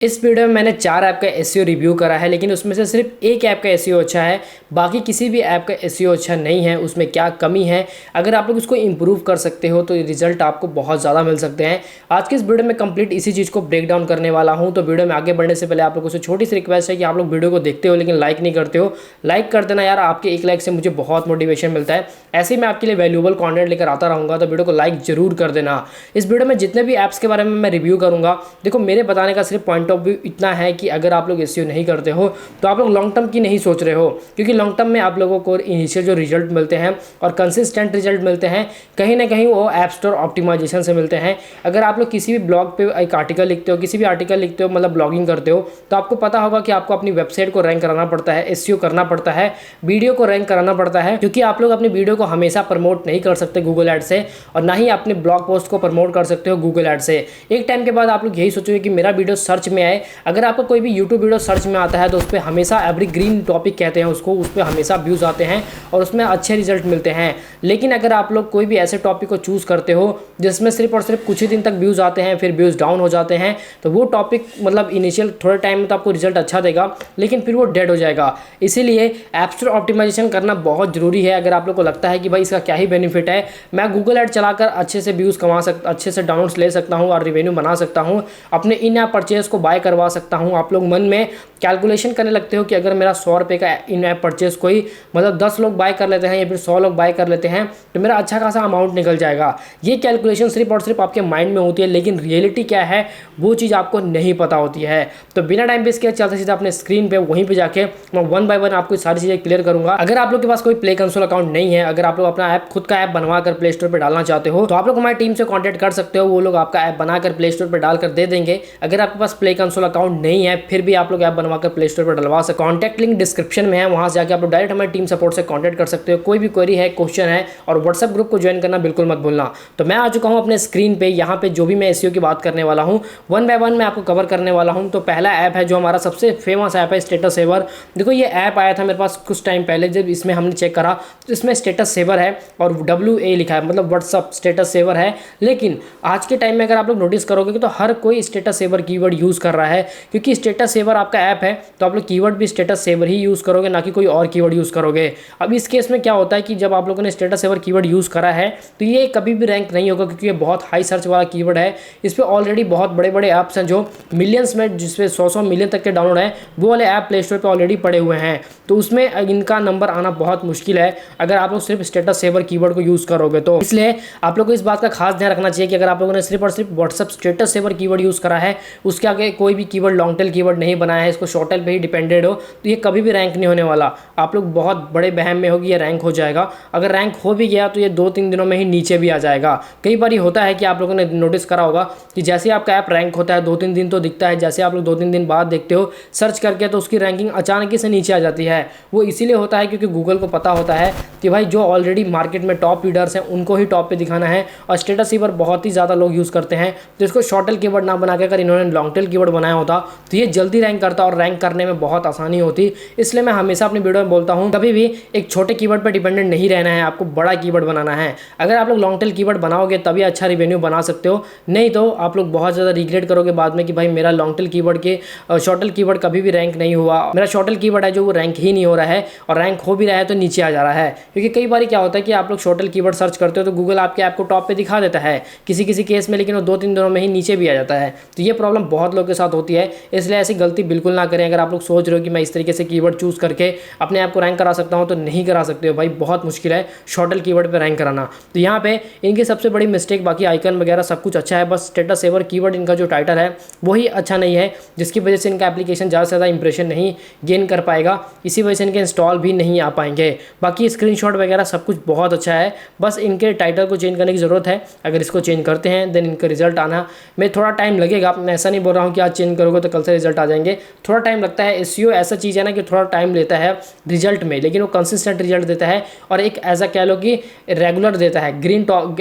इस वीडियो में मैंने 4 ऐप का एसईओ रिव्यू करा है, लेकिन उसमें से सिर्फ एक ऐप का एसईओ अच्छा है, बाकी किसी भी ऐप का एसईओ अच्छा नहीं है। उसमें क्या कमी है, अगर आप लोग उसको इंप्रूव कर सकते हो तो रिजल्ट आपको बहुत ज़्यादा मिल सकते हैं। आज के इस वीडियो में कंप्लीट इसी चीज़ को ब्रेक डाउन करने वाला हूँ। तो वीडियो में आगे बढ़ने से पहले आप लोगों से छोटी सी रिक्वेस्ट है कि आप लोग वीडियो को देखते हो लेकिन लाइक नहीं करते हो। लाइक कर देना यार, आपके एक लाइक से मुझे बहुत मोटिवेशन मिलता है। ऐसे ही मैं आपके लिए वैल्यूएबल कंटेंट लेकर आता रहूँगा, तो वीडियो को लाइक जरूर कर देना। इस वीडियो में जितने भी ऐप्स के बारे में मैं रिव्यू करूँगा, देखो मेरे बताने का सिर्फ पॉइंट ऑफ व्यू इतना है कि अगर आप लोग एसईओ नहीं करते हो तो आप लोग लॉन्ग टर्म की नहीं सोच रहे हो, क्योंकि लॉन्ग टर्म में आप लोगों को इनिशियल जो रिजल्ट मिलते हैं और कंसिस्टेंट रिजल्ट मिलते हैं, कहीं ना कहीं वो ऐप स्टोर ऑप्टिमाइजेशन से मिलते हैं। अगर आप लोग किसी भी ब्लॉग पे एक आर्टिकल लिखते हो, किसी भी आर्टिकल लिखते हो, मतलब ब्लॉगिंग करते हो, तो आपको पता होगा कि आपको अपनी वेबसाइट को रैंक कराना पड़ता है, एसईओ करना पड़ता है, वीडियो को रैंक कराना पड़ता है, क्योंकि आप लोग अपनी वीडियो को हमेशा प्रमोट नहीं कर सकते गूगल ऐड से, और ना ही अपने ब्लॉग पोस्ट को प्रमोट कर सकते हो गूगल ऐड से। एक टाइम के बाद आप लोग यही सोचोगे कि मेरा वीडियो सर्च में आए। अगर आपका कोई भी यूट्यूब वीडियो सर्च में आता है तो उस पर हमेशा एवरग्रीन टॉपिक कहते हैं उसको, उस पर हमेशा व्यूज़ आते हैं और उसमें अच्छे रिजल्ट मिलते हैं। लेकिन अगर आप लोग कोई भी ऐसे टॉपिक को चूज़ करते हो जिसमें सिर्फ और सिर्फ कुछ ही दिन तक व्यूज़ आते हैं, फिर व्यूज़ डाउन हो जाते हैं, तो वो टॉपिक मतलब इनिशियल थोड़े टाइम में तो आपको रिजल्ट अच्छा देगा, लेकिन फिर वो डेड हो जाएगा। इसीलिए ऐप स्टोर ऑप्टिमाइजेशन करना बहुत ज़रूरी है। अगर आप लोग को लगता है कि भाई इसका क्या ही बेनिफिट है, मैं गूगल ऐड चलाकर अच्छे से व्यूज़ कमा सकता, अच्छे से डाउनलोड्स ले सकता हूँ और रिवेन्यू बना सकता हूँ, अपने इन ऐप परचेज को बाय करवा सकता हूँ। आप लोग मन में कैलकुलेशन करने लगते हो कि अगर मेरा 100 रुपये का इन ऐप परचेज कोई मतलब 10 लोग बाय कर लेते हैं या फिर 100 लोग बाय कर लेते हैं तो मेरा अच्छा खासा अमाउंट निकल जाएगा। ये कैलकुलेशन सिर्फ और सिर्फ आपके माइंड में होती है, लेकिन रियलिटी क्या है वो चीज़ आपको नहीं पता होती है। तो बिना टाइम वेस्ट किए चलते सीधा अपने स्क्रीन पे वहीं पे जाके मैं 1 बाय 1 आपको सारी चीज़ें क्लियर करूंगा। अगर आप लोग के पास कोई प्ले कंसोल अकाउंट नहीं है, अगर आप लोग अपना ऐप खुद का ऐप बनवा कर प्ले स्टोर पर डालना चाहते हो, तो आप लोग हमारी टीम से कॉन्टैक्ट कर सकते हो। वो लोग आपका ऐप बनाकर प्ले स्टोर पर डालकर दे देंगे। अगर आपके पास प्ले कंसोल अकाउंट नहीं है फिर भी आप लोग ऐप बनवाकर प्ले स्टोर पर डलवा सकते। कॉन्टैक्ट लिंक डिस्क्रिप्शन में है, वहां से जाकर आप लोग डायरेक्ट हमारी टीम सपोर्ट से कॉन्टैक्ट कर सकते हो। कोई भी क्वेरी है, क्वेश्चन है, और व्हाट्सएप ग्रुप को ज्वाइन करना बिल्कुल मत भूलना। तो मैं आ चुका हूं अपने स्क्रीन पे, यहाँ पे जो भी मैं एसईओ की बात करने वाला हूँ 1 बाय 1 मैं आपको कवर करने वाला हूँ। तो पहला ऐप है जो हमारा सबसे फेमस ऐप है, स्टेटस सेवर। देखो ये ऐप आया था मेरे पास कुछ टाइम पहले, जब इसमें हमने चेक करा तो इसमें स्टेटस सेवर है और WA लिखा है, मतलब व्हाट्सअप स्टेटस सेवर है। लेकिन आज के टाइम में अगर आप लोग नोटिस करोगे तो हर कोई स्टेटस सेवर कीवर्ड यूज़ कर रहा है, क्योंकि स्टेटस सेवर आपका ऐप है तो आप लोग कीवर्ड भी स्टेटस सेवर ही यूज़ करोगे, ना कि कोई और कीवर्ड यूज़ करोगे। अब इस केस में क्या होता है कि जब आप लोगों ने स्टेटस सेवर कीवर्ड यूज़ करा है तो ये कभी भी रैंक नहीं होगा, क्योंकि ये बहुत हाई सर्च वाला कीवर्ड है। इस पर ऑलरेडी बहुत बड़े बड़े ऐप्स हैं जो मिलियंस में, जिसपे 100 मिलियन तक के डाउनलोड हैं, वो वाले ऐप प्ले स्टोर पर ऑलरेडी पड़े हुए हैं। तो उसमें इनका नंबर आना बहुत मुश्किल है अगर आप लोग सिर्फ स्टेटस सेवर कीवर्ड को यूज़ करोगे। तो इसलिए आप लोग को इस बात का खास ध्यान रखना चाहिए कि अगर आप लोगों ने सिर्फ और सिर्फ WhatsApp status saver keyword use करा है, उसके आगे कोई भी कीवर्ड लॉन्ग टेल कीवर्ड नहीं बनाया है, इसको शॉर्ट टेल पे ही डिपेंडेड हो, तो ये कभी भी रैंक नहीं होने वाला। आप लोग बहुत बड़े बहम में होगी ये रैंक हो जाएगा। अगर रैंक हो भी गया तो ये 2-3 दिनों में ही नीचे भी आ जाएगा। कई बार होता है कि आप लोगों ने नोटिस करा होगा कि जैसे आपका ऐप रैंक होता है 2-3 दिन तो दिखता है, जैसे आप लोग 2-3 दिन बाद देखते हो सर्च करके तो उसकी रैंकिंग अचानक से नीचे आ जाती है। वो इसीलिए होता है क्योंकि गूगल को पता होता है कि भाई जो ऑलरेडी मार्केट में टॉप लीडर्स हैं उनको ही टॉप पे दिखाना है, और स्टेटस सेवर बहुत ही ज़्यादा लोग यूज़ करते हैं। तो इसको शॉर्ट टेल कीवर्ड ना बना के अगर इन्होंने लॉन्ग टेल कीवर्ड बनाया होता तो ये जल्दी रैंक करता और रैंक करने में बहुत आसानी होती। इसलिए मैं हमेशा अपनी वीडियो में बोलता हूँ कभी भी एक छोटे कीवर्ड पर डिपेंडेंट नहीं रहना है, आपको बड़ा कीवर्ड बनाना है। अगर आप लोग लॉन्ग टेल कीवर्ड बनाओगे तभी अच्छा रिवेन्यू बना सकते हो, नहीं तो आप लोग बहुत ज़्यादा रिग्रेट करोगे बाद में कि भाई मेरा लॉन्ग टेल कीवर्ड के शॉर्ट टेल कीवर्ड कभी भी रैंक नहीं हुआ, मेरा शॉर्ट टेल कीवर्ड है जो वो रैंक ही नहीं हो रहा है, और रैंक हो भी रहा है तो नीचे आ जा रहा है। क्योंकि कई बार क्या होता है कि आप लोग शॉर्ट टेल कीवर्ड सर्च करते हो तो गूगल आपके ऐप को टॉप पे दिखा देता है किसी किसी केस में, लेकिन वो 2-3 दिनों में ही नीचे भी आ जाता है। तो ये प्रॉब्लम बहुत लोगों के साथ होती है, इसलिए ऐसी गलती बिल्कुल ना करें। अगर आप लोग सोच रहे हो कि मैं इस तरीके से कीवर्ड चूज़ करके अपने ऐप को रैंक करा सकता हूँ, तो नहीं करा सकते हो भाई, बहुत मुश्किल है शॉर्ट टेल कीवर्ड पे रैंक कराना। तो यहाँ पे इनकी सबसे बड़ी मिस्टेक, बाकी आइकन वगैरह सब कुछ अच्छा है, बस स्टेटस सेवर कीवर्ड इनका जो टाइटल है वही अच्छा नहीं है, जिसकी वजह से इनका एप्लीकेशन ज़्यादा से ज़्यादा इंप्रेशन नहीं गेन कर पाएगा, इसी वजह से इनके इंस्टॉल भी नहीं आ पाएंगे। बाकी स्क्रीनशॉट वगैरह सब कुछ बहुत अच्छा है, बस इनके टाइटल को चेंज करने की ज़रूरत है। अगर इसको चेंज करते हैं देन इनका रिजल्ट आना में थोड़ा टाइम लगेगा। मैं ऐसा नहीं बोल रहा हूँ कि आज चेंज करोगे तो कल से रिजल्ट आ जाएंगे, थोड़ा टाइम लगता है। एसईओ ऐसा चीज़ है ना कि थोड़ा टाइम लेता है रिजल्ट में, लेकिन वो कंसिस्टेंट रिजल्ट देता है, और एक ऐसा कह लो कि रेगुलर देता है।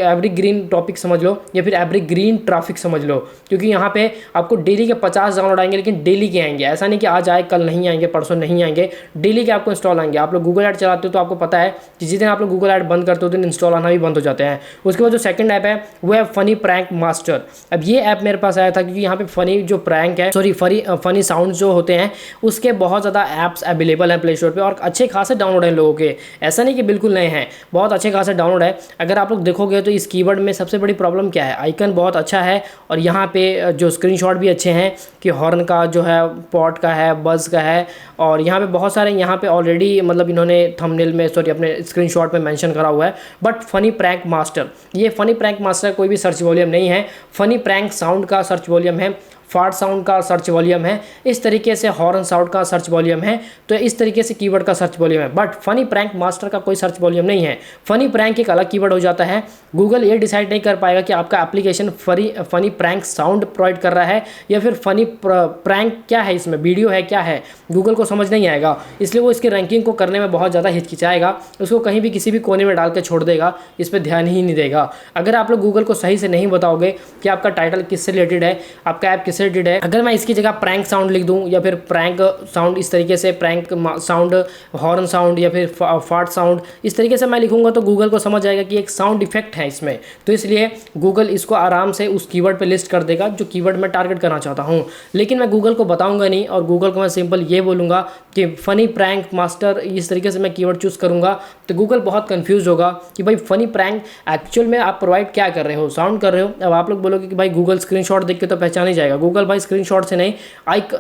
एवरी ग्रीन टॉपिक समझ लो या फिर एवरी ग्रीन ट्रैफिक समझ लो, क्योंकि यहाँ पे आपको डेली के 50 डाउनलोड आएंगे, लेकिन डेली के आएंगे, ऐसा नहीं कि आज आए कल नहीं आएंगे, परसों नहीं आएंगे, डेली के आपको इंस्टॉल आएंगे। आप लोग गूगल ऐड चलाते हो तो आपको पता है कि जिस दिन आप लोग गूगल ऐड बंद करते हो तो इंस्टॉल आना भी बंद हो जाते हैं। उसके बाद जो सेकंड ऐप है वो है फनी प्रैंक मास्टर। अब ये ऐप मेरे पास आया था क्योंकि यहाँ पे फनी जो प्रैंक है, सॉरी फनी साउंड जो होते हैं उसके बहुत ज़्यादा ऐप्स अवेलेबल हैं प्ले स्टोर पर और अच्छे खासे डाउनलोड हैं लोगों के, ऐसा नहीं कि बिल्कुल नए हैं, बहुत अच्छे खासे डाउनलोड है। अगर आप लोग देखोगे तो इस कीवर्ड में सबसे बड़ी प्रॉब्लम क्या है, आइकन बहुत अच्छा है और यहाँ पे जो स्क्रीनशॉट भी अच्छे हैं कि हॉर्न का जो है, पॉट का है, बज़ का है और यहाँ पे बहुत सारे यहाँ पे ऑलरेडी मतलब इन्होंने थंबनेल में सॉरी अपने स्क्रीनशॉट में मेंशन करा हुआ है। बट फनी प्रैंक मास्टर, ये फनी प्रैंक मास्टर कोई भी सर्च वॉल्यूम नहीं है, फनी प्रैंक साउंड का सर्च वॉल्यूम है, फार्ट साउंड का सर्च वॉल्यूम है, इस तरीके से हॉर्न साउंड का सर्च वॉल्यूम है, तो इस तरीके से कीवर्ड का सर्च वॉल्यूम है। बट फनी प्रैंक मास्टर का कोई सर्च वॉल्यूम नहीं है। फनी प्रैंक एक अलग कीवर्ड हो जाता है। गूगल ये डिसाइड नहीं कर पाएगा कि आपका application funny prank sound provide कर रहा है या फिर फनी प्रैंक क्या है, इसमें वीडियो है क्या है, गूगल को समझ नहीं आएगा, इसलिए वो इसकी रैंकिंग को करने में बहुत ज़्यादा हिचकिचाएगा, उसको कहीं भी किसी भी कोने में डाल के छोड़ देगा, इस पर ध्यान ही नहीं देगा। अगर आप लोग गूगल को सही से नहीं बताओगे कि आपका टाइटल किससे रिलेटेड है, आपका ऐप किससे रिलेटेड है, अगर मैं इसकी जगह प्रैंक साउंड लिख दूं या फिर प्रैंक साउंड इस तरीके से, प्रैंक साउंड, हॉर्न साउंड या फिर फार्ट साउंड इस तरीके से मैं लिखूंगा तो गूगल को समझ आएगा कि एक साउंड इफेक्ट है इसमें, तो इसलिए गूगल इसको आराम से उस कीवर्ड पे लिस्ट कर देगा जो कीवर्ड मैं टारगेट करना चाहता हूं। लेकिन मैं गूगल को बताऊंगा नहीं और गूगल को मैं सिंपल ये बोलूँगा कि फनी प्रैंक मास्टर, इस तरीके से मैं कीवर्ड चूज़ करूँगा तो गूगल बहुत कन्फ्यूज होगा कि भाई फनी प्रैंक एक्चुअल में आप प्रोवाइड क्या कर रहे हो, साउंड कर रहे हो। अब आप लोग बोलोगे कि भाई गूगल स्क्रीनशॉट देख के तो पहचान ही जाएगा, गूगल भाई स्क्रीनशॉट से नहीं,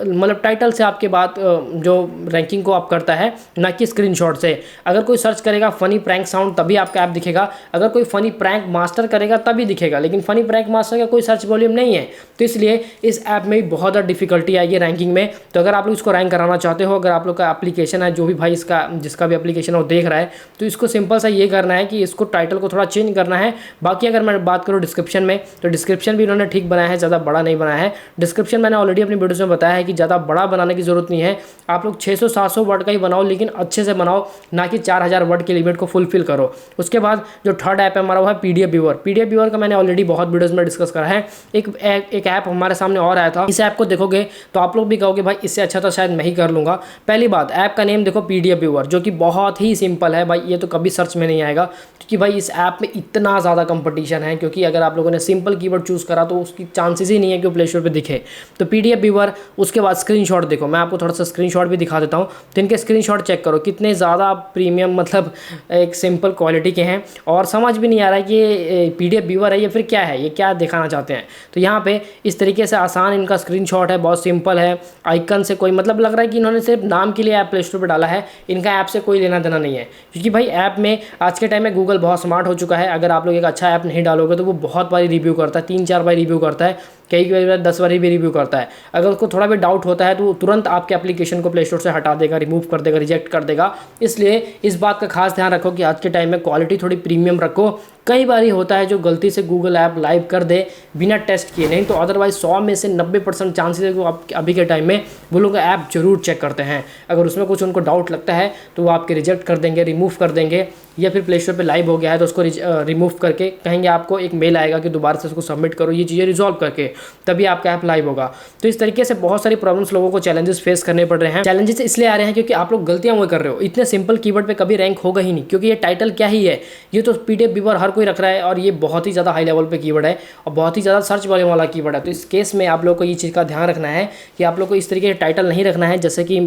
मतलब टाइटल से आपके बात जो रैंकिंग को आप करता है, ना कि स्क्रीनशॉट से। अगर कोई सर्च करेगा फनी प्रैंक साउंड तभी आपका ऐप दिखेगा, अगर कोई फनी प्रैंक मास्टर करेगा तभी दिखेगा, लेकिन फनी प्रैंक मास्टर का कोई सर्च वॉल्यूम नहीं है, तो इसलिए इस ऐप में बहुत ज़्यादा डिफिकल्टी आएगी रैंकिंग में। तो अगर आप लोग इसको रैंक कराना चाहते हो, अगर आप लोग का एप्लीकेशन है, जो भी भाई इसका जिसका भी एप्लीकेशन है वो देख रहा है, तो इसको सिंपल सा ये करना है कि इसको टाइटल को थोड़ा चेंज करना है। बाकी अगर मैं बात करूँ डिस्क्रिप्शन में, तो डिस्क्रिप्शन भी इन्होंने ठीक बनाया है, ज़्यादा बड़ा नहीं बनाया है। डिस्क्रिप्शन मैंने ऑलरेडी अपनी वीडियोस में बताया है कि ज़्यादा बड़ा बनाने की ज़रूरत नहीं है, आप लोग 600-700 वर्ड का ही बनाओ, लेकिन अच्छे से बनाओ, ना कि 4000 वर्ड के लिमिट को फुलफिल करो। उसके बाद जो थर्ड ऐप है हमारा वो है PDF व्यूअर। PDF व्यूअर का मैंने ऑलरेडी बहुत वीडियोस में डिस्कस करा है। एक ऐप हमारे सामने और आया था, इस ऐप को देखोगे तो आप लोग भी कहोगे भाई इससे अच्छा तो शायद मैं ही कर लूँगा। पहली बात, ऐप का नेम देखो PDF व्यूअर, जो कि बहुत ही सिंपल है भाई, ये तो कभी सर्च में नहीं आएगा, क्योंकि भाई इस ऐप में इतना ज़्यादा कंपटीशन है। क्योंकि अगर आप लोगों ने सिंपल कीवर्ड चूज़ करा तो उसकी चांसेस ही नहीं है कि वो प्ले स्टोर पर दिखे। तो PDF व्यूअर, उसके बाद स्क्रीनशॉट देखो, मैं आपको थोड़ा सा स्क्रीनशॉट भी दिखा देता हूँ, तो इनके स्क्रीनशॉट चेक करो कितने ज़्यादा प्रीमियम, मतलब एक सिंपल क्वालिटी के हैं, और समझ भी नहीं आ रहा है कि ये PDF व्यूअर है या फिर क्या है, ये क्या दिखाना चाहते हैं। तो यहाँ पे इस तरीके से आसान इनका स्क्रीनशॉट है, बहुत सिंपल है, आइकन से कोई मतलब लग रहा है कि इन्होंने सिर्फ नाम के लिए ऐप प्ले स्टोर पर डाला है, इनका ऐप से कोई लेना देना नहीं है। क्योंकि भाई ऐप में आज के टाइम में गूगल बहुत स्मार्ट हो चुका है, अगर आप लोग एक अच्छा ऐप नहीं डालोगे तो वो बहुत बार रिव्यू करता है, 3-4 बार रिव्यू करता है, कई बार 10 बार भी रिव्यू करता है। अगर उसको थोड़ा भी डाउट होता है तो वो तुरंत आपके एप्लीकेशन को प्ले स्टोर से हटा देगा, रिमूव कर देगा, रिजेक्ट कर देगा। इसलिए इस बात का खास ध्यान रखो कि आज के टाइम में क्वालिटी थोड़ी प्रीमियम रखो। कई बार ही होता है जो गलती से गूगल ऐप लाइव कर दे बिना टेस्ट किए, नहीं तो अदरवाइज 100 में से 90% चांसेस है कि वो अभी के टाइम में वो लोग ऐप जरूर चेक करते हैं। अगर उसमें कुछ उनको डाउट लगता है तो वो आपके रिजेक्ट कर देंगे, रिमूव कर देंगे, या फिर प्ले स्टोर पर लाइव हो गया है तो उसको रिमूव करके कहेंगे, आपको एक मेल आएगा कि दोबारा से उसको सबमिट करो, ये चीज़ें रिजॉल्व करके तभी आपका ऐप लाइव होगा। तो इस तरीके से बहुत सारी प्रॉब्लम्स लोगों को चैलेंजेस फेस करने पड़ रहे हैं। चैलेंजेस इसलिए आ रहे हैं क्योंकि आप लोग गलतियां वो कर रहे हो, इतने सिंपल कीवर्ड पे कभी रैंक होगा ही नहीं, क्योंकि ये टाइटल क्या ही है, ये तो PDF व्यूअर हर कोई रख रहा है और ये बहुत ही ज़्यादा हाई लेवल पे कीवर्ड है और बहुत ही ज़्यादा सर्च वॉल्यूम वाला कीवर्ड है। तो इस केस में आप लोग को ये चीज़ का ध्यान रखना है कि आप लोग को इस तरीके से टाइटल नहीं रखना है जैसे कि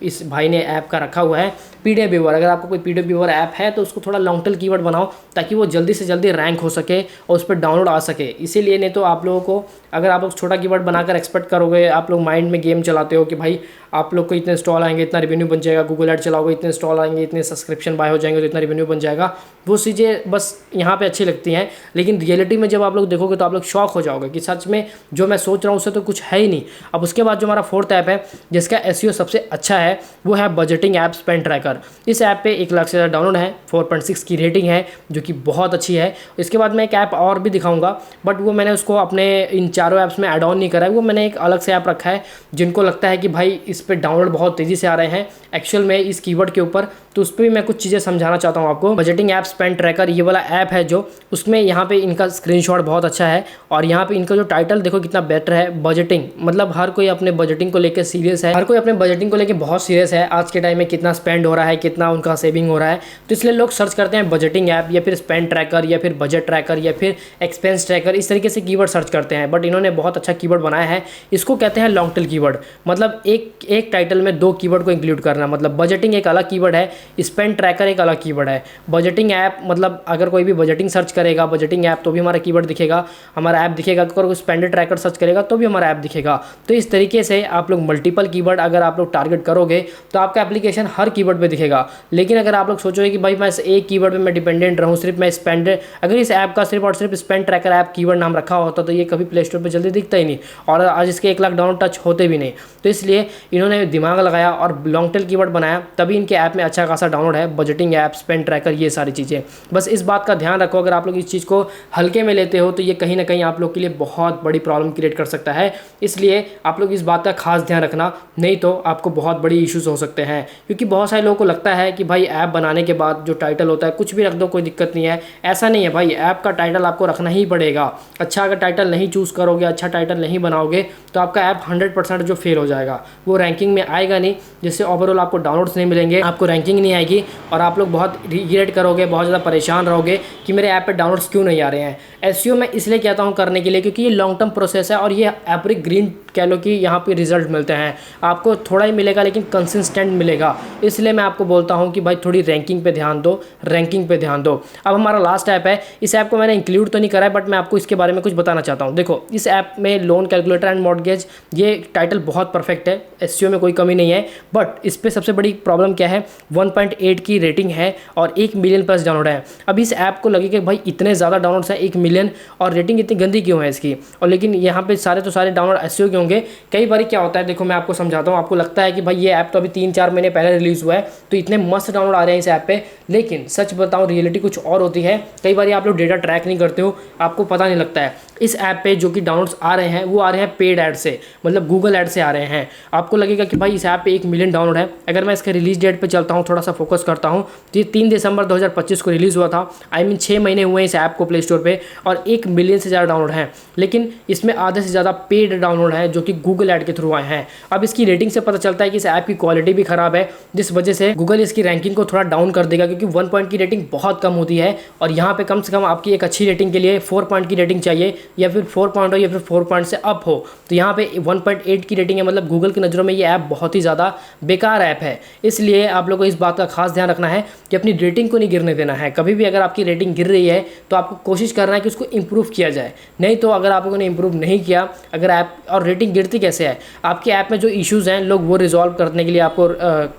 इस भाई ने ऐप का रखा हुआ है PDF व्यूअर। अगर आपको कोई PDF व्यूअर ऐप है तो उसको थोड़ा लॉन्ग टेल कीवर्ड बनाओ ताकि वो जल्दी से जल्दी रैंक हो सके और उस पर डाउनलोड आ सके। इसीलिए नहीं तो आप लोगों को, अगर आप लोग छोटा कीवर्ड बनाकर एक्सपेक्ट करोगे, आप लोग माइंड में गेम चलाते हो कि भाई आप लोग को इतने इंस्टॉल आएंगे, इतना रेवेन्यू बन जाएगा, गूगल ऐड चलाओगे इतने इंस्टॉल आएंगे, इतने सब्सक्रिप्शन बाय हो जाएंगे तो इतना रेवेन्यू बन जाएगा, वो चीज़ें बस यहाँ पे अच्छी लगती हैं। लेकिन रियलिटी में जब आप लोग देखोगे तो आप लोग शॉक हो जाओगे कि सच में जो मैं सोच रहा हूँ उससे तो कुछ है ही नहीं। अब उसके बाद जो हमारा फोर्थ ऐप है जिसका SEO सबसे अच्छा है वो है बजटिंग ऐप स्पेंड ट्रैकर। इस ऐप पे 1 लाख से ज़्यादा डाउनलोड है, 4.6 की रेटिंग है जो कि बहुत अच्छी है। इसके बाद मैं एक ऐप और भी दिखाऊंगा बट वो मैंने उसको अपने इन चारों ऐप्स में ऐड ऑन नहीं करा है, वो मैंने एक अलग से ऐप रखा है जिनको लगता है कि भाई इस पर डाउनलोड बहुत तेज़ी से आ रहे हैं एक्चुअल में इस कीवर्ड के ऊपर, तो उस पर भी मैं कुछ चीज़ें समझाना चाहता हूँ आपको। बजटिंग ऐप स्पेंड ट्रैकर ये वाला ऐप है है जो, उसमें यहाँ पे इनका स्क्रीनशॉट बहुत अच्छा है और यहाँ पे इनका जो टाइटल देखो कितना बेटर है, बजटिंग। मतलब हर कोई अपने बजटिंग को लेकर सीरियस है, हर कोई अपने बजटिंग को लेकर बहुत सीरियस है। आज के टाइम में कितना स्पेंड हो रहा है, कितना उनका सेविंग हो रहा है, तो इसलिए लोग सर्च करते हैं बजटिंग ऐप या फिर स्पेंड ट्रैकर या फिर बजट ट्रैकर या फिर एक्सपेंस ट्रैकर, इस तरीके से कीवर्ड सर्च करते हैं। बट इन्होंने बहुत अच्छा कीवर्ड बनाया है, इसको कहते हैं लॉन्ग टेल कीवर्ड। मतलब एक टाइटल में 2 कीवर्ड को इंक्लूड करना। मतलब बजटिंग एक अलग कीवर्ड है, स्पेंड ट्रैकर एक अलग कीवर्ड है। बजटिंग ऐप मतलब अगर कोई भी बजटिंग सर्च करेगा बजटिंग ऐप तो भी हमारा कीवर्ड दिखेगा, हमारा ऐप दिखेगा। अगर कोई स्पेंड ट्रैकर सर्च करेगा तो भी हमारा ऐप दिखेगा। तो इस तरीके से आप लोग मल्टीपल कीवर्ड अगर आप लोग टारगेट करोगे तो आपका एप्लीकेशन हर कीवर्ड पे दिखेगा। लेकिन अगर आप लोग सोचोगे कि भाई मैं एक कीवर्ड पे मैं डिपेंडेंट रहूँ, सिर्फ मैं स्पेंड, अगर इस ऐप का सिर्फ और सिर्फ स्पेंड ट्रैकर ऐप कीवर्ड नाम रखा होता तो ये कभी प्ले स्टोर पर जल्दी दिखता ही नहीं और आज इसके 1 लाख डाउनलोड टच होते भी नहीं। तो इसलिए इन्होंने दिमाग लगाया और लॉन्ग टेल कीवर्ड बनाया, तभी इनके ऐप में अच्छा खासा डाउनलोड है। बजटिंग ऐप, स्पेंड ट्रैकर, ये सारी चीज़ें। बस इस बात का ध्यान रखो, अगर आप लोग इस चीज़ को हल्के में लेते हो तो ये कहीं ना कहीं आप लोग के लिए बहुत बड़ी प्रॉब्लम क्रिएट कर सकता है। इसलिए आप लोग इस बात का खास ध्यान रखना, नहीं तो आपको बहुत बड़ी इश्यूज हो सकते हैं। क्योंकि बहुत सारे लोगों को लगता है कि भाई ऐप बनाने के बाद जो टाइटल होता है कुछ भी रख दो, कोई दिक्कत नहीं है। ऐसा नहीं है भाई, ऐप का टाइटल आपको रखना ही पड़ेगा। अच्छा अगर टाइटल नहीं चूज़ करोगे, अच्छा टाइटल नहीं बनाओगे तो आपका ऐप 100% जो फेल हो जाएगा, वो रैंकिंग में आएगा नहीं, जिससे ओवरऑल आपको डाउनलोड्स नहीं मिलेंगे, आपको रैंकिंग नहीं आएगी और आप लोग बहुत रिग्रेट करोगे, बहुत ज़्यादा परेशान रहोगे कि मेरे ऐप पे डाउनलोड्स क्यों नहीं आ रहे हैं। एसईओ मैं इसलिए कहता हूँ करने के लिए क्योंकि ये लॉन्ग टर्म प्रोसेस है और ये एवरग्रीन कह लो कि यहाँ पे रिजल्ट मिलते हैं। आपको थोड़ा ही मिलेगा लेकिन कंसिस्टेंट मिलेगा। इसलिए मैं आपको बोलता हूँ कि भाई थोड़ी रैंकिंग पे ध्यान दो, रैंकिंग पे ध्यान दो। अब हमारा लास्ट ऐप है, इस ऐप को मैंने इंक्लूड तो नहीं करा है बट मैं आपको इसके बारे में कुछ बताना चाहता हूँ। देखो इस ऐप में लोन कैलकुलेटर एंड मॉर्गेज, ये टाइटल बहुत परफेक्ट है, एसईओ में कोई कमी नहीं है। बट इस पर सबसे बड़ी प्रॉब्लम क्या है, 1.8 की रेटिंग है और 1 मिलियन प्लस डाउनलोड है। अब इस ऐप को लगे कि भाई इतने ज़्यादा डाउनलोड्स है, 1 मिलियन, और रेटिंग इतनी गंदी क्यों है इसकी। और लेकिन यहाँ पे सारे तो सारे डाउनलोड एसईओ के होंगे। कई बार क्या होता है, देखो मैं आपको समझाता हूँ, आपको लगता है कि भाई ये ऐप तो अभी 3-4 महीने पहले रिलीज़ हुआ है तो इतने मस्त डाउनलोड आ रहे हैं इस ऐप पे, लेकिन सच बताऊँ रियलिटी कुछ और होती है। कई बार आप लोग डेटा ट्रैक नहीं करते हो, आपको पता नहीं लगता है। इस ऐप पे जो कि डाउनलोड्स आ रहे हैं वो आ रहे हैं पेड ऐड से, मतलब गूगल ऐड से आ रहे हैं। आपको लगेगा कि भाई इस ऐप पे 1 मिलियन डाउनलोड है। अगर मैं इसके रिलीज डेट पे चलता हूँ, थोड़ा सा फोकस करता हूँ, तो ये 3 दिसंबर 2025 को रिलीज़ हुआ था। आई मीन 6 महीने हुए हैं इस ऐप को प्ले स्टोर पर और 1 मिलियन से ज़्यादा डाउनलोड हैं। लेकिन इसमें आधे से ज़्यादा पेड डाउनलोड है जो कि गूगल ऐड के थ्रू आए हैं। अब इसकी रेटिंग से पता चलता है कि इस ऐप की क्वालिटी भी खराब है, जिस वजह से गूगल इसकी रैंकिंग को थोड़ा डाउन कर देगा, क्योंकि 1 पॉइंट की रेटिंग बहुत कम होती है और यहाँ पे कम से कम आपकी एक अच्छी रेटिंग के लिए 4 पॉइंट की रेटिंग चाहिए, या फिर 4 पॉइंट हो या फिर 4 पॉइंट से अप हो। तो यहाँ पे 1.8 की रेटिंग है, मतलब गूगल की नज़रों में ये ऐप बहुत ही ज़्यादा बेकार ऐप है। इसलिए आप लोगों को इस बात का खास ध्यान रखना है कि अपनी रेटिंग को नहीं गिरने देना है। कभी भी अगर आपकी रेटिंग गिर रही है तो आपको कोशिश करना है कि उसको इंप्रूव किया जाए। नहीं तो अगर आप लोगों ने इंप्रूव नहीं किया, अगर ऐप और रेटिंग गिरती कैसे है, आपके ऐप में जो इश्यूज़ हैं लोग वो रिजॉल्व करने के लिए आपको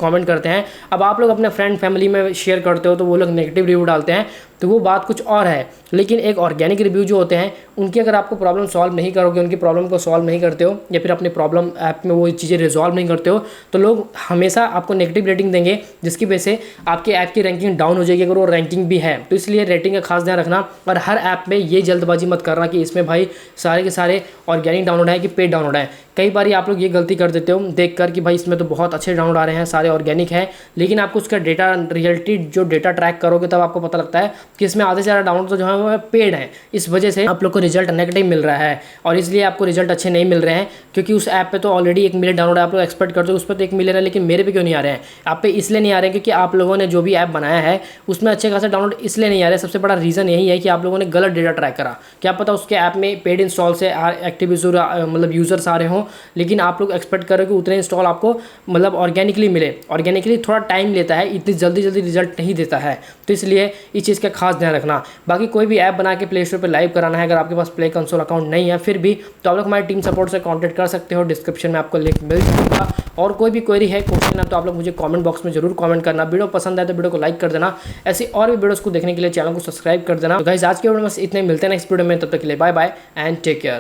कमेंट करते हैं। अब आप लोग अपने फ्रेंड फैमिली में शेयर करते हो तो वो लोग नेगेटिव रिव्यू डालते हैं, तो वो बात कुछ और है। लेकिन एक ऑर्गेनिक रिव्यू जो होते हैं उनकी अगर आपको प्रॉब्लम सॉल्व नहीं करोगे, उनकी प्रॉब्लम को सॉल्व नहीं करते हो या फिर अपनी प्रॉब्लम ऐप में वो चीज़ें रिजॉल्व नहीं करते हो, तो लोग हमेशा आपको नेगेटिव रेटिंग देंगे, जिसकी वजह से आपके ऐप की रैंकिंग डाउन हो जाएगी, अगर वो रैंकिंग भी है। तो इसलिए रेटिंग का खास ध्यान रखना। और हर ऐप में ये जल्दबाजी मत करना कि इसमें भाई सारे के सारे ऑर्गेनिक डाउनलोड है कि पेड डाउनलोड है। कई बार आप लोग ये गलती कर देते हो देखकर कि भाई इसमें तो बहुत अच्छे डाउनलोड आ रहे हैं, सारे ऑर्गेनिक है, लेकिन आपको उसका डेटा रियलिटी जो डेटा ट्रैक करोगे तब आपको पता लगता है कि इसमें आधे से ज़्यादा डाउनलोड तो जो है वो पेड है। इस वजह से आप लोग को रिजल्ट नेगेटिव मिल रहा है और इसलिए आपको रिजल्ट अच्छे नहीं मिल रहे हैं, क्योंकि उस ऐप पे तो ऑलरेडी 1 मिलियन डाउनलोड आप लोग एक्सपेक्ट करते हो, उस पर तो 1 मिलियन है, लेकिन मेरे पे क्यों नहीं आ रहे हैं। आप पे इसलिए नहीं आ रहे हैं क्योंकि आप लोगों ने जो भी ऐप बनाया है उसमें अच्छे खासा डाउनलोड इसलिए नहीं आ रहे। सबसे बड़ा रीज़न यही है कि आप लोगों ने गलत डेटा ट्रैक करा। क्या पता उसके ऐप में पेड इंस्टॉल से एक्टिव मतलब यूजर्स आ रहे हों, लेकिन आप लोग एक्सपेक्ट करो कि उतने इंस्टॉल आपको मतलब ऑर्गेनिकली मिले। ऑर्गेनिकली थोड़ा टाइम लेता है, इतनी जल्दी रिजल्ट नहीं देता है। तो इसलिए इस चीज़ का खास ध्यान रखना। बाकी कोई भी ऐप बना के प्ले स्टोर पर लाइव कराना है, अगर आपके पास प्ले कंसोल अकाउंट नहीं है फिर भी, तो आप लोग हमारी टीम सपोर्ट से कॉन्टैक्ट कर सकते हो। डिस्क्रिप्शन में आपको लिंक मिल जाएगा। और कोई भी क्वेरी है, क्वेश्चन है, तो आप लोग मुझे कमेंट बॉक्स में जरूर कमेंट करना। वीडियो पसंद आए तो वीडियो को लाइक कर देना। ऐसी और भी वीडियोस को देखने के लिए चैनल को सब्सक्राइब कर देना। तो गाइस आज के वीडियो में बस इतने, मिलते हैं नेक्स्ट वीडियो में, तब तक के लिए bye bye and take care.